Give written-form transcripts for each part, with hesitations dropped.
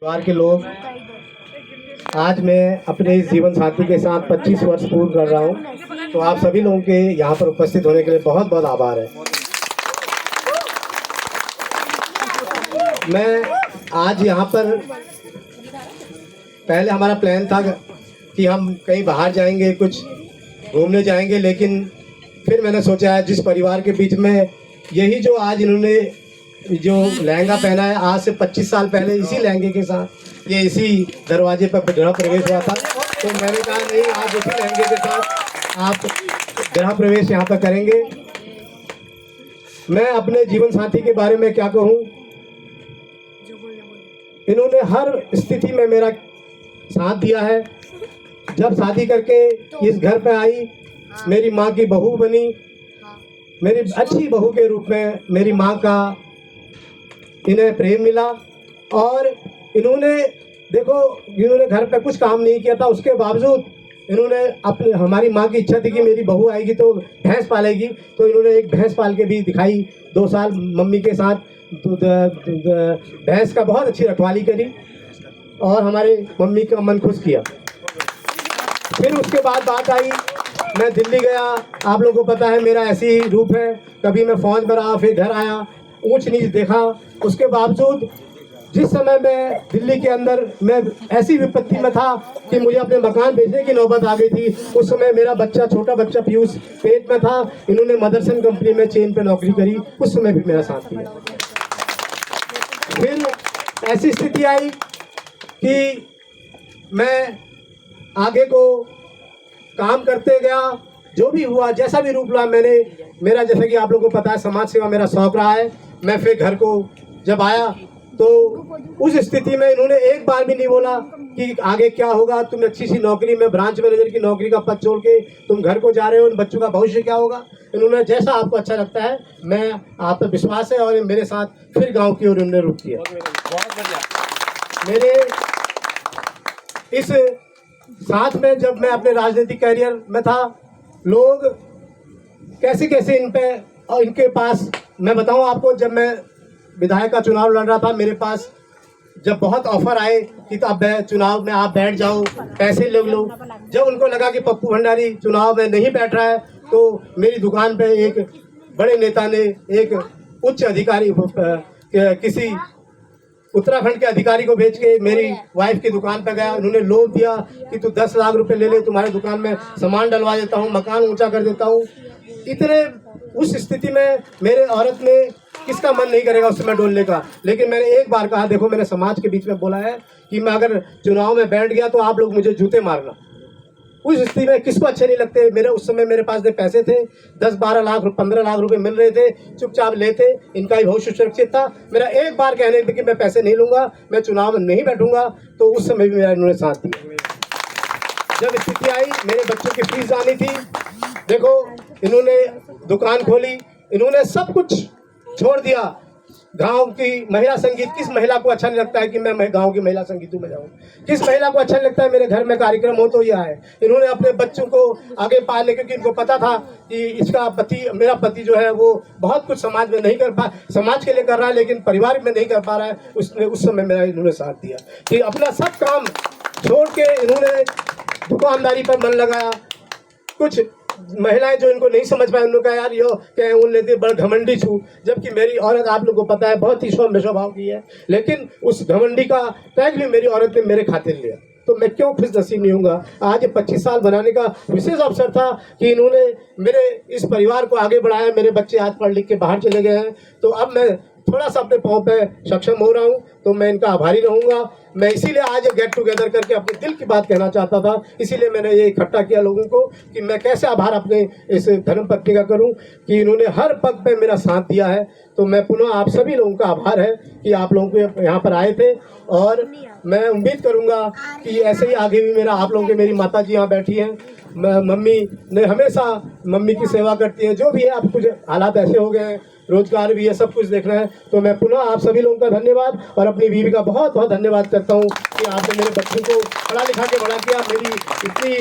परिवार के लोग, आज मैं अपने इस जीवन साथी के साथ 25 वर्ष पूर्ण कर रहा हूं, तो आप सभी लोगों के यहाँ पर उपस्थित होने के लिए बहुत बहुत आभार है। मैं आज यहाँ पर, पहले हमारा प्लान था कि हम कहीं बाहर जाएंगे, कुछ घूमने जाएंगे, लेकिन फिर मैंने सोचा है जिस परिवार के बीच में यही जो आज इन्होंने जो लहंगा पहना है, आज से 25 साल पहले इसी लहंगे के साथ ये इसी दरवाजे पर गृह प्रवेश हुआ था। तो मैंने कहा नहीं, आज इसी लहंगे के साथ आप गृह प्रवेश यहाँ पर करेंगे। मैं अपने जीवन साथी के बारे में क्या कहूँ, इन्होंने हर स्थिति में मेरा साथ दिया है। जब शादी करके इस घर पे आई, मेरी माँ की बहू बनी, मेरी अच्छी बहू के रूप में मेरी माँ का इन्हें प्रेम मिला। और इन्होंने देखो, इन्होंने घर पे कुछ काम नहीं किया था, उसके बावजूद इन्होंने अपने, हमारी माँ की इच्छा थी कि मेरी बहू आएगी तो भैंस पालेगी, तो इन्होंने एक भैंस पाल के भी दिखाई। 2 साल मम्मी के साथ भैंस का बहुत अच्छी रखवाली करी और हमारे मम्मी का मन खुश किया। फिर उसके बाद बात आई, मैं दिल्ली गया। आप लोगों को पता है मेरा ऐसी ही रूप है, कभी मैं फौज में रहा, फिर घर आया, ऊंच नीच देखा। उसके बावजूद जिस समय मैं दिल्ली के अंदर, मैं ऐसी विपत्ति में था कि मुझे अपने मकान बेचने की नौबत आ गई थी। उस समय मेरा बच्चा, छोटा बच्चा पीयूष पेट में था। इन्होंने मदरसन कंपनी में चेन पे नौकरी करी, उस समय भी मेरा साथ दिया। फिर ऐसी स्थिति आई कि मैं आगे को काम करते गया, जो भी हुआ, जैसा भी रूप ला, मैंने मेरा, जैसे कि आप लोगों को पता है, समाज सेवा मेरा शौक रहा है। मैं फिर घर को जब आया तो उस स्थिति में इन्होंने एक बार भी नहीं बोला कि आगे क्या होगा, तुम अच्छी सी नौकरी में, ब्रांच मैनेजर की नौकरी का पद छोड़ के तुम घर को जा रहे हो, उन बच्चों का भविष्य क्या होगा। इन्होंने जैसा आपको अच्छा लगता है, मैं आप पर विश्वास है, और मेरे साथ फिर गाँव की ओर इन्होंने रुख किया। बहुत बढ़िया। मेरे इस साथ में जब मैं अपने राजनीतिक कैरियर में था, लोग कैसे कैसे इन पे, और इनके पास मैं बताऊं आपको, जब मैं विधायक का चुनाव लड़ रहा था, मेरे पास जब बहुत ऑफर आए कि तो अब चुनाव में आप बैठ जाओ, पैसे ले लो। जब उनको लगा कि पप्पू भंडारी चुनाव में नहीं बैठ रहा है, तो मेरी दुकान पे एक बड़े नेता ने एक उच्च अधिकारी, किसी उत्तराखंड के अधिकारी को भेज के मेरी वाइफ की दुकान पर गया। उन्होंने लोभ दिया कि तू 10 लाख रुपए ले ले, तुम्हारी दुकान में सामान डलवा देता हूँ, मकान ऊंचा कर देता हूँ। इतने उस स्थिति में मेरे औरत में किसका मन नहीं करेगा उस समय डोलने का। लेकिन मैंने एक बार कहा, देखो मैंने समाज के बीच में बोला है कि मैं अगर चुनाव में बैठ गया तो आप लोग मुझे जूते मारना। उस स्थिति में किसको अच्छे नहीं लगते। मेरे उस समय मेरे पास पैसे थे, 10-12 लाख 15 लाख रुपए मिल रहे थे, चुपचाप लेते, इनका ही भविष्य सुरक्षित था। मेरा एक बार कहने थे कि मैं पैसे नहीं लूंगा, मैं चुनाव में नहीं बैठूंगा, तो उस समय भी मेरा इन्होंने साथ दिया। जब स्थिति आई, मेरे बच्चों की फीस आनी थी, देखो इन्होंने दुकान खोली, इन्होंने सब कुछ छोड़ दिया। गांव की महिला संगीत, किस महिला को अच्छा नहीं लगता है कि मैं गांव की महिला संगीतों में जाऊं। किस महिला को अच्छा नहीं लगता है मेरे घर में कार्यक्रम हो तो यह है। इन्होंने अपने बच्चों को आगे पाले, क्योंकि इनको पता था कि इसका पति, मेरा पति जो है वो बहुत कुछ समाज में नहीं कर पा, समाज के लिए कर रहा है लेकिन परिवार में नहीं कर पा रहा है। उसने उस समय मेरा इन्होंने साथ दिया कि अपना सब काम छोड़ के इन्होंने दुकानदारी पर मन लगाया। कुछ महिलाएं जो इनको नहीं समझ पाए, उन्होंने कहा यार यो क्या उन लेते बड़ा घमंडी छू, जबकि मेरी औरत, आप लोगों को पता है, बहुत ही सौम्य स्वभाव की है, लेकिन उस घमंडी का टैग भी मेरी औरत ने मेरे खातिर लिया। तो मैं क्यों खुश नसीब नहीं होऊंगा। आज 25 साल बनाने का विशेष अवसर था कि इन्होंने मेरे इस परिवार को आगे बढ़ाया। मेरे बच्चे आज पढ़ लिख के बाहर चले गए हैं, तो अब मैं थोड़ा सा अपने पाँव पे सक्षम हो रहा हूँ, तो मैं इनका आभारी रहूँगा। मैं इसीलिए आज गेट टुगेदर करके अपने दिल की बात कहना चाहता था, इसीलिए मैंने ये इकट्ठा किया लोगों को कि मैं कैसे आभार अपने इस धर्मपत्नी का करूं कि इन्होंने हर पग पे मेरा साथ दिया है। तो मैं पुनः आप सभी लोगों का आभार है कि आप लोगों को यहाँ पर आए थे, और मैं उम्मीद करूँगा कि ऐसे ही आगे भी मेरा, आप लोगों के, मेरी माता जी यहाँ बैठी हैं, मम्मी ने हमेशा मम्मी की सेवा करती है। जो भी है, अब कुछ हालात ऐसे हो गए हैं, रोजगार भी है, सब कुछ देखना है। तो मैं पुनः आप सभी लोगों का धन्यवाद और अपनी बीवी का बहुत बहुत धन्यवाद करता हूँ कि आपने मेरे बच्चों को पढ़ा लिखा के बड़ा किया। मेरी इतनी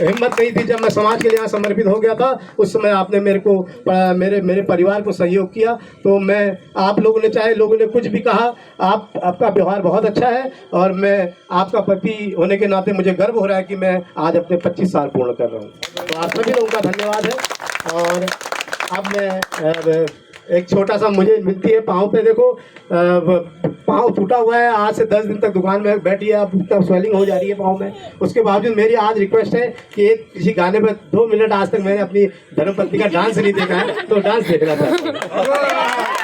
हिम्मत नहीं थी, जब मैं समाज के लिए यहाँ समर्पित हो गया था उस समय आपने मेरे को मेरे परिवार को सहयोग किया। तो मैं, आप लोगों ने चाहे लोगों ने कुछ भी कहा, आपका व्यवहार बहुत अच्छा है और मैं आपका पति होने के नाते मुझे गर्व हो रहा है कि मैं आज अपने 25 साल पूर्ण कर रहा हूँ। तो आप सभी लोगों का धन्यवाद है। और अब मैं एक छोटा सा मुझे मिलती है पाँव पे, देखो पाँव टूटा हुआ है, आज से 10 दिन तक दुकान में बैठी है, अब इतना स्वेलिंग हो जा रही है पाँव में। उसके बावजूद मेरी आज रिक्वेस्ट है कि एक किसी गाने में 2 मिनट, आज तक मैंने अपनी धर्मपत्नी का डांस नहीं देखा है तो डांस देखना चाहता हूँ।